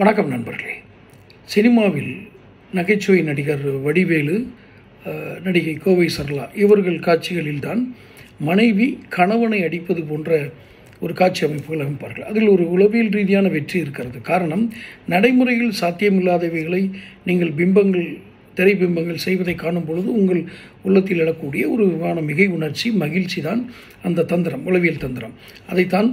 வணக்கம் நண்பர்களே. சினிமாவில் நகைச்சுவை நடிகர் வடிவேலு, நடிகை கோவை சரளா இவர்கள் காட்சிகளில்தான் மனைவி கணவனை அடிப்பது போன்ற ஒரு காட்சி அமைப்புகள் அமைப்பார்கள். அதில் ஒரு உளவியல் ரீதியான வெற்றி இருக்கிறது. காரணம், நடைமுறையில் சாத்தியமில்லாதவைகளை நீங்கள் திரைபிம்பங்கள் செய்வதை காணும் பொழுது உங்கள் உள்ளத்தில் எழக்கூடிய ஒரு விதமான மிகை உணர்ச்சி, மகிழ்ச்சி தான் அந்த தந்திரம், உளவியல் தந்திரம். அதைத்தான்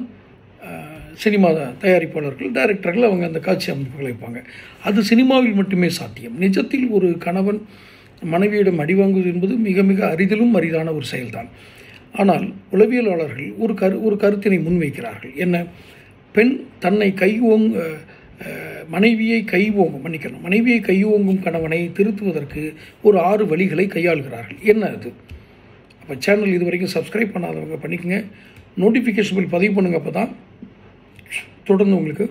சினிமா தயாரிப்பாளர்கள், டைரக்டர்கள் அவங்க அந்த காட்சி அமைப்புகளை வைப்பாங்க. அது சினிமாவில் மட்டுமே சாத்தியம். நிஜத்தில் ஒரு கணவன் மனைவியிடம் அடிவாங்குவது என்பது மிக மிக அரிதிலும் அரிதான ஒரு செயல்தான். ஆனால் உளவியலாளர்கள் ஒரு கருத்தினை முன்வைக்கிறார்கள். என்ன? பெண் தன்னை மனைவியை கை ஓங்கும் கணவனை திருத்துவதற்கு ஒரு 6 வழிகளை கையாளுகிறார்கள். என்ன அது? அப்போ சேனல் இது வரைக்கும் சப்ஸ்கிரைப் பண்ணாதவங்க பண்ணிக்கோங்க, நோட்டிஃபிகேஷன் பில் பதிவு பண்ணுங்கள். அப்போ தான் தொடர்ந்து உங்களுக்கு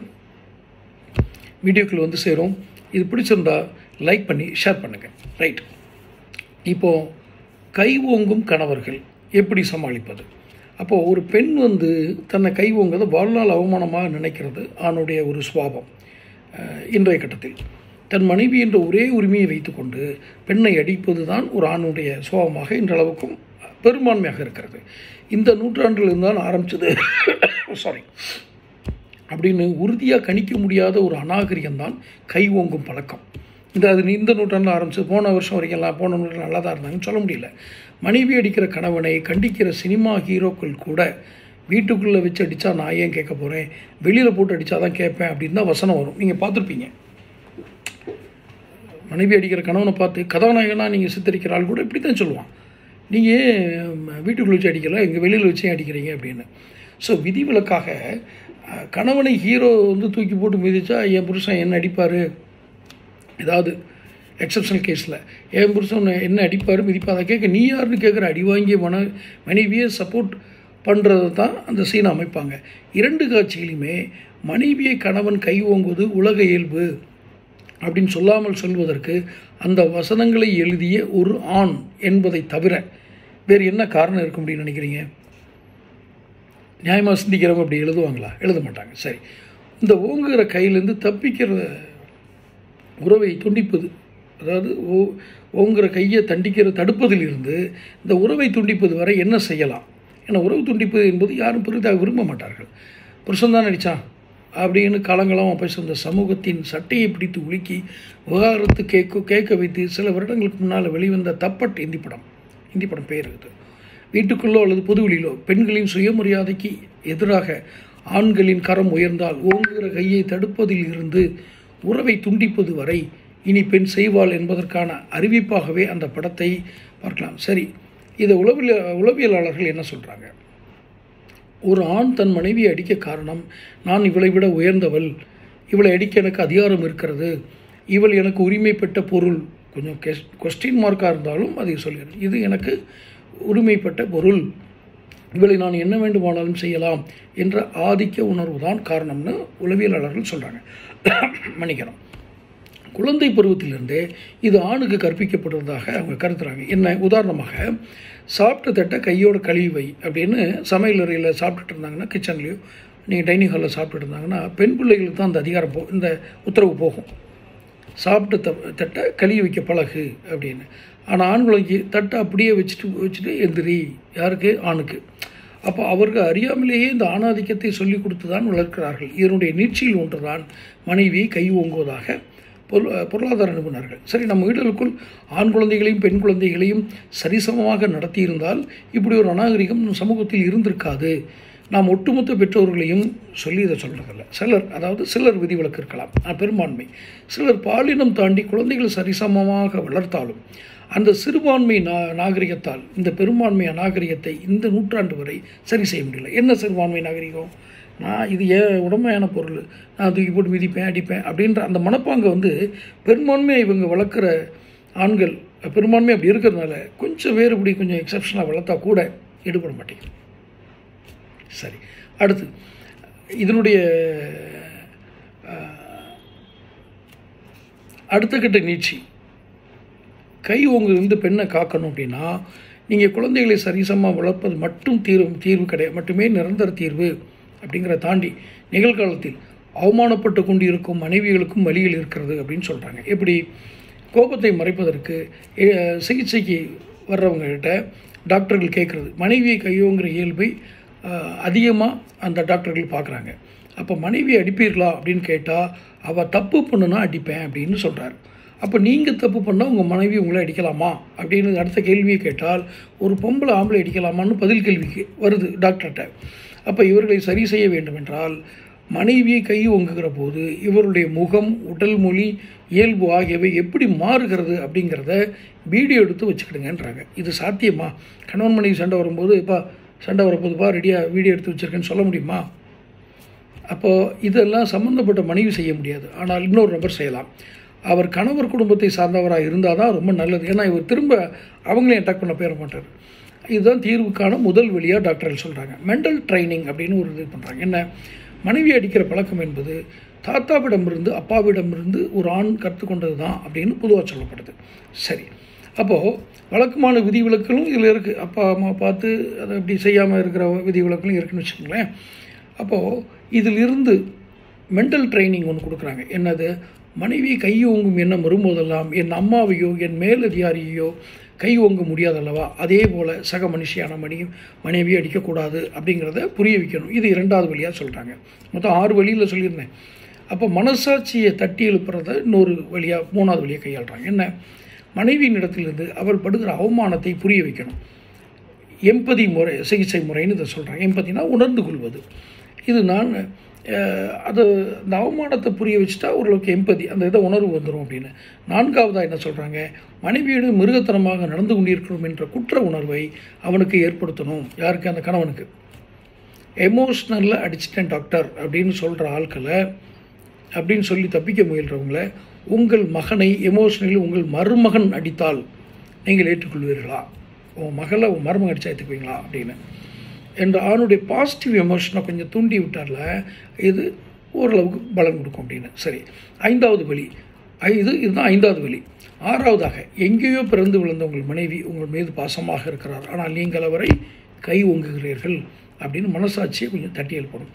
வீடியோக்கள் வந்து சேரும். இது பிடிச்சிருந்தா லைக் பண்ணி ஷேர் பண்ணுங்கள். ரைட், இப்போது கை ஓங்கும் கணவர்கள் எப்படி சமாளிப்பது? அப்போது ஒரு பெண் வந்து தன்னை கை ஓங்குவதை வாழ்நாள் அவமானமாக நினைக்கிறது ஆணுடைய ஒரு சுவாபம். இன்றைய கட்டத்தில் தன் மனைவி என்ற ஒரே உரிமையை வைத்துக்கொண்டு பெண்ணை அடிப்பது தான் ஒரு ஆணுடைய சுவாபமாக இன்றளவுக்கும் பெரும்பான்மையாக இருக்கிறது. இந்த நூற்றாண்டிலிருந்து தான் ஆரம்பித்தது அப்படின்னு உறுதியாக கணிக்க முடியாத ஒரு அநாகரிகம்தான் கை ஓங்கும் பழக்கம். இந்த நூற்றாண்டில் ஆரம்பித்து போன வருஷம் வரைக்கும் போன நூற்றாண்டு நல்லா தான் இருந்தாங்கன்னு சொல்ல முடியல. மனைவி அடிக்கிற கணவனை கண்டிக்கிற சினிமா ஹீரோக்கள் கூட வீட்டுக்குள்ளே வச்சு அடித்தா நான் ஏன் கேட்க போகிறேன், வெளியில் போட்டு அடித்தா தான் கேட்பேன் அப்படின்னு தான் வசனம் வரும். நீங்கள் பார்த்துருப்பீங்க. மனைவி அடிக்கிற கணவனை பார்த்து கதாநாயகனாக நீங்கள் சித்தரிக்கிற ஆள் கூட இப்படி தான் சொல்லுவான், நீங்கள் வீட்டுக்குள்ளே வச்சு அடிக்கல, எங்கள் வெளியில் வச்சே அடிக்கிறீங்க அப்படின்னு. ஸோ விதிவிலக்காக கணவனை ஹீரோ வந்து தூக்கி போட்டு மிதித்தா என் புருஷன் என்ன அடிப்பார், ஏதாவது எக்ஸப்ஷனல் கேஸில் என் புருஷன் என்ன அடிப்பார் மிதிப்பார், அதை கேட்க நீ யாருன்னு கேட்குற அடி வாங்கிய மனைவியை சப்போர்ட் பண்ணுறது தான் அந்த சீனை அமைப்பாங்க. 2 காட்சிகளையுமே மனைவியை கணவன் கை ஓங்குவது உலக இயல்பு அப்படின்னு சொல்லாமல் சொல்வதற்கு அந்த வசனங்களை எழுதிய ஒரு ஆண் என்பதை தவிர வேறு என்ன காரணம் இருக்கும் அப்படின்னு நினைக்கிறீங்க? நியாயமாக சிந்திக்கிறவங்க அப்படி எழுதுவாங்களா? எழுத மாட்டாங்க. சரி, இந்த ஓங்குகிற கையிலேருந்து தப்பிக்கிற உறவை துண்டிப்பது, அதாவது ஓங்குகிற கையை தடுப்பதிலிருந்து இந்த உறவை துண்டிப்பது வரை என்ன செய்யலாம்? ஏன்னா உறவு துண்டிப்பது என்பது யாரும் பெரிதாக விரும்ப மாட்டார்கள். புருஷன்தான் அடித்தான் அப்படின்னு காலங்காலமாக பேசுகிற சமூகத்தின் சட்டையை பிடித்து உலுக்கி விவகாரத்து கேட்க வைத்து சில வருடங்களுக்கு முன்னால் வெளிவந்த தப்பட் இந்தி படம் பேர் இது. வீட்டுக்குள்ளோ அல்லது பொதுவெளியிலோ பெண்களின் சுயமரியாதைக்கு எதிராக ஆண்களின் கரம் உயர்ந்தால் ஓங்குகிற கையை தடுப்பதில் இருந்து உறவை துண்டிப்பது வரை இனி பெண் செய்வாள் என்பதற்கான அறிவிப்பாகவே அந்த படத்தை பார்க்கலாம். சரி, இதை உளவியலாளர்கள் என்ன சொல்கிறாங்க? ஒரு ஆண் தன் மனைவியை அடிக்க காரணம், நான் இவளை விட உயர்ந்தவள், இவளை அடிக்க எனக்கு அதிகாரம் இருக்கிறது, இவள் எனக்கு உரிமை பெற்ற பொருள், கொஞ்சம் கொஸ்டின் மார்க்காக இருந்தாலும் அதை சொல்கிறேன், இது எனக்கு உரிமைப்பட்ட பொருள், இவளை நான் என்ன வேண்டுமானாலும் செய்யலாம் என்ற ஆதிக்க உணர்வு தான் காரணம்னு உளவியலாளர்கள் சொல்கிறாங்க. மன்னிக்கணும், குழந்தை பருவத்திலிருந்தே இது ஆணுக்கு கற்பிக்கப்படுவதாக அவங்க கருத்துறாங்க. என்ன? உதாரணமாக, சாப்பிட்ட தட்டை கையோட கழுவி வை அப்படின்னு சமையல் அறையில் சாப்பிட்டுட்டு இருந்தாங்கன்னா, கிச்சன்லேயோ நீங்கள் டைனிங் ஹாலில் சாப்பிட்டுட்டு இருந்தாங்கன்னா பெண் பிள்ளைகளுக்கு தான் அந்த அதிகாரம் இந்த உத்தரவு போகும், சாப்பிட்ட தட்டை கழுவி வைக்க பழகு அப்படின்னு. ஆனால் ஆண்களுக்கு தட்டை அப்படியே வச்சுட்டு எந்திரி. யாருக்கு? ஆணுக்கு. அப்போ அவர்கள் அறியாமலேயே இந்த ஆணாதிக்கத்தை சொல்லிக் கொடுத்து தான் வளர்க்கிறார்கள். இதனுடைய நீட்சியில் ஒன்றுதான் மனைவியை கை ஓங்குவதாக பொருளாதார நிபுணர்கள். சரி, நம்ம வீடுகளுக்குள் ஆண் குழந்தைகளையும் பெண் குழந்தைகளையும் சரிசமமாக நடத்தியிருந்தால் இப்படி ஒரு அநாகரிகம் சமூகத்தில் இருந்திருக்காது. நாம் ஒட்டுமொத்த பெற்றோர்களையும் சொல்லி இதை சொல்கிறதில்ல. சிலர் விதிவிலக்கு இருக்கலாம், பெரும்பான்மை. சிலர் பாலினம் தாண்டி குழந்தைகள் சரிசமமாக வளர்த்தாலும் அந்த சிறுபான்மை நாகரிகத்தால் இந்த பெரும்பான்மை அநாகரிகத்தை இந்த நூற்றாண்டு வரை சரி செய்ய முடியல. என்ன சிறுபான்மை நாகரிகம்? நான் இது ஏன் உடமையான பொருள், நான் தூக்கி போட்டு மிதிப்பேன் அடிப்பேன் அப்படின்ற அந்த மனப்பாங்க வந்து பெரும்பான்மையாக இவங்க வளர்க்குற ஆண்கள் பெரும்பான்மையாக அப்படி இருக்கிறதுனால கொஞ்சம் வேறுபடி கொஞ்சம் எக்ஸப்ஷனாக வளர்த்தா கூட ஈடுபட மாட்டேங்குது. சரி, அடுத்து இதனுடைய அடுத்த கட்ட நீட்சி, கை ஓங்குலேருந்து பெண்ணை காக்கணும் அப்படின்னா நீங்கள் குழந்தைகளை சரிசமமாக வளர்ப்பது மட்டும் தீர்வு கிடையாது, மட்டுமே நிரந்தர தீர்வு அப்படிங்கிற தாண்டி நிகழ்காலத்தில் அவமானப்பட்டு கொண்டு இருக்கும் மனைவிகளுக்கும் வழிகள் இருக்கிறது அப்படின்னு சொல்கிறாங்க. எப்படி கோபத்தை மறைப்பதற்கு சிகிச்சைக்கு வர்றவங்ககிட்ட டாக்டர்கள் கேட்குறது, மனைவியை கையோங்கிற இயல்பை அதிகமாக அந்த டாக்டர்கள் பார்க்குறாங்க. அப்போ மனைவியை அடிப்பீர்களா அப்படின்னு கேட்டால் அவள் தப்பு பண்ணுனா அடிப்பேன் அப்படின்னு சொல்கிறார். அப்போ நீங்கள் தப்பு பண்ணால் உங்கள் மனைவி உங்களை அடிக்கலாமா அப்படின்னு அடுத்த கேள்வியை கேட்டால் ஒரு பொம்பளை ஆம்பளை அடிக்கலாமான்னு பதில் கேள்விக்கு வருது டாக்டர்கிட்ட. அப்போ இவர்களை சரி செய்ய வேண்டுமென்றால் மனைவியை கை ஓங்குகிற போது இவருடைய முகம், உடல் மொழி, இயல்பு ஆகியவை எப்படி மாறுகிறது அப்படிங்கிறத வீடியோ எடுத்து வச்சுக்கிடுங்கன்றாங்க. இது சாத்தியமா? கணவன் மனைவி சண்டை வரும்போது இப்போ சண்டை வரப்போதுப்பா ரெடியாக வீடியோ எடுத்து வச்சுருக்கேன்னு சொல்ல முடியுமா? அப்போது இதெல்லாம் சம்மந்தப்பட்ட மனைவி செய்ய முடியாது. ஆனால் இன்னொரு நபர் செய்யலாம். அவர் கணவர் குடும்பத்தை சார்ந்தவராக இருந்தால் தான் ரொம்ப நல்லது. ஏன்னா இவர் திரும்ப அவங்களையும் அட்டாக் பண்ண போயிட மாட்டார். இதுதான் தீர்வுக்கான முதல் வழியாக டாக்டர்கள் சொல்கிறாங்க. மென்டல் ட்ரைனிங் அப்படின்னு ஒரு இது பண்ணுறாங்க. என்ன, மனைவி அடிக்கிற பழக்கம் என்பது தாத்தாவிடமிருந்து அப்பாவிடமிருந்து ஒரு ஆண் கற்றுக்கொண்டது தான் அப்படின்னு பொதுவாக சொல்லப்படுது. சரி, அப்போது வழக்கமான விதிவிலக்குகளும் இதில் இருக்குது. அப்பா அம்மா பார்த்து அதை அப்படி செய்யாமல் இருக்கிற விதிவிலக்குகளும் இருக்குதுன்னு வச்சுக்கோங்களேன். அப்போது இதிலிருந்து மென்டல் ட்ரைனிங் ஒன்று கொடுக்குறாங்க. என்னது, மனைவி கை ஓங்கும் எண்ணம் வரும்போதெல்லாம் என் அம்மாவையோ என் மேலதிகாரியையோ கை ஓங்க முடியாதல்லவா, அதே போல் சக மனுஷியான மனைவியை அடிக்கக்கூடாது அப்படிங்கிறத புரிய வைக்கணும். இது 2வது வழியாக சொல்கிறாங்க. மொத்தம் 6 வழியில் சொல்லியிருந்தேன். அப்போ மனசாட்சியை தட்டி எழுப்புறத இன்னொரு வழியாக 3வது வழியை கையாளுறாங்க. என்ன, மனைவியின் இடத்திலிருந்து அவள் படுகிற அவமானத்தை புரிய வைக்கணும். எம்பதி முறை, சிகிச்சை முறைன்னு இதை சொல்கிறாங்க. எம்பதினா உணர்ந்து கொள்வது. இது நான் அது அந்த அவமானத்தை புரிய வச்சுட்டா ஓரளவுக்கு எம்பதி, அந்த இதை உணர்வு வந்துடும் அப்படின்னு. 4வதாக என்ன சொல்கிறாங்க, மனைவியோடு மிருகத்தனமாக நடந்து கொண்டிருக்கிறோம் என்ற குற்ற உணர்வை அவனுக்கு ஏற்படுத்தணும். யாருக்கு? அந்த கணவனுக்கு. எமோஷ்னலில் அடிச்சிட்டேன் டாக்டர் அப்படின்னு சொல்கிற ஆட்களை, அப்படின்னு சொல்லி தப்பிக்க முயல்கிறவங்கள, உங்கள் மகனை எமோஷ்னலி உங்கள் மருமகன் அடித்தால் நீங்கள் ஏற்றுக்கொள்வீர்களா? உன் மகளை உன் மருமகன் அடித்தா ஏற்றுக்குவீங்களா அப்படின்னு என்ற ஆணுடைய பாசிட்டிவ் எமோஷனை கொஞ்சம் தூண்டி விட்டார்ல, இது ஓரளவுக்கு பலன் கொடுக்கும் அப்படின்னு. சரி, 5வது வழி இதுதான் 5வது வழி. 6வதாக, எங்கேயோ பிறந்து விழுந்த உங்கள் மனைவி உங்கள் மீது பாசமாக இருக்கிறார், ஆனால் நீங்கள் அவரை கை ஓங்குகிறீர்கள் அப்படின்னு மனசாட்சியை கொஞ்சம் தட்டி எழுப்பணும்.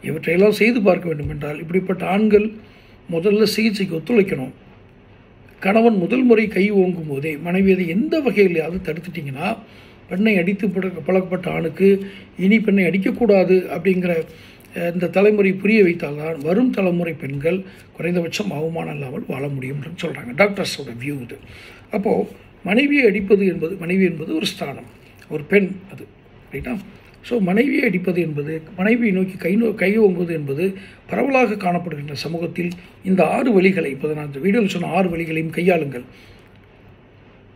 இவற்றையெல்லாம் செய்து பார்க்க வேண்டும் என்றால் இப்படிப்பட்ட ஆண்கள் முதல்ல சிகிச்சைக்கு ஒத்துழைக்கணும். கணவன் முதல் முறை கை ஓங்கும் போதே மனைவியதை எந்த வகையிலையாவது தடுத்துட்டிங்கன்னா, பெண்ணை அடித்து பழக்கப்பட்ட ஆணுக்கு இனி பெண்ணை அடிக்கக்கூடாது அப்படிங்கிற இந்த தலைமுறை புரிய வைத்தால்தான் வரும் தலைமுறை பெண்கள் குறைந்தபட்சம் அவமானம் இல்லாமல் வாழ முடியும்னு சொல்கிறாங்க. டாக்டர்ஸோட வியூ இது. அப்போது மனைவியை அடிப்பது என்பது, மனைவி என்பது ஒரு ஸ்தானம், ஒரு பெண், அது ரைட்டா? ஸோ மனைவியை அடிப்பது என்பது, மனைவியை நோக்கி கை ஓங்குவது என்பது பரவலாக காணப்படுகின்ற சமூகத்தில் இந்த 6 வழிகளை, இப்போ நான் இந்த வீடியோவில் சொன்ன 6 வழிகளையும் கையாளுங்கள்.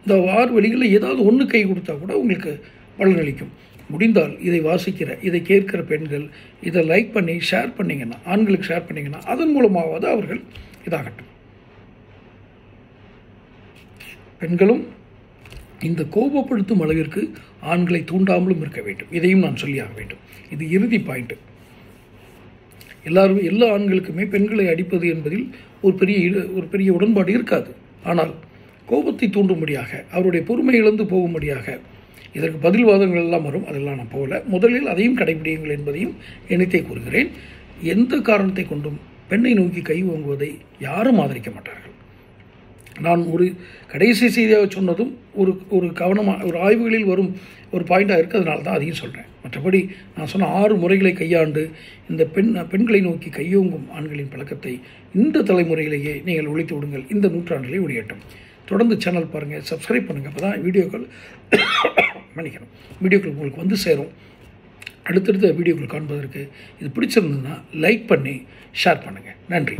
இந்த 6 வழிகளில் ஏதாவது ஒன்று கை கொடுத்தா கூட உங்களுக்கு பலனளிக்கும். முடிந்தால் இதை வாசிக்கிற, இதை கேட்கிற பெண்கள் இதை லைக் பண்ணி ஷேர் பண்ணிங்கன்னா, ஆண்களுக்கு ஷேர் பண்ணிங்கன்னா, அதன் மூலமாவது அவர்கள் இதாகட்டும். பெண்களும் இந்த கோபப்படுத்தும் அளவிற்கு ஆண்களை தூண்டாமலும் இருக்க வேண்டும். இதையும் நான் சொல்லியாக வேண்டும். இது இறுதி பாயிண்ட்டு. எல்லா ஆண்களுக்குமே பெண்களை அடிப்பது என்பதில் ஒரு பெரிய உடன்பாடு இருக்காது. ஆனால் கோபத்தை தூண்டும்படியாக, அவருடைய பொறுமை இழந்து போகும்படியாக இதற்கு பதில்வாதங்கள் எல்லாம் வரும். அதெல்லாம் நான் போகல. முதலில் அதையும் கடைபிடியுங்கள் என்பதையும் எண்ணித்தே கூறுகிறேன். எந்த காரணத்தை கொண்டும் பெண்ணை நோக்கி கை ஓங்குவதை யாரும் ஆதரிக்க மாட்டார்கள். நான் ஒரு கடைசி செய்தியாக சொன்னதும் ஒரு கவனமாக ஒரு ஆய்வுகளில் வரும் ஒரு பாயிண்டாக இருக்கிறதுனால தான் அதையும் சொல்கிறேன். மற்றபடி நான் சொன்ன 6 முறைகளை கையாண்டு இந்த பெண்களை நோக்கி கையோங்கும் ஆண்களின் பழக்கத்தை இந்த தலைமுறையிலேயே நீங்கள் ஒழித்து விடுங்கள். இந்த நூற்றாண்டிலே ஒழியட்டும். தொடர்ந்து சேனல் பாருங்கள், சப்ஸ்கிரைப் பண்ணுங்கள். அப்போ தான் வீடியோக்கள் உங்களுக்கு வந்து சேரும். அடுத்தடுத்த வீடியோக்கள் காண்பதற்கு இது பிடிச்சிருந்ததுன்னா லைக் பண்ணி ஷேர் பண்ணுங்கள். நன்றி.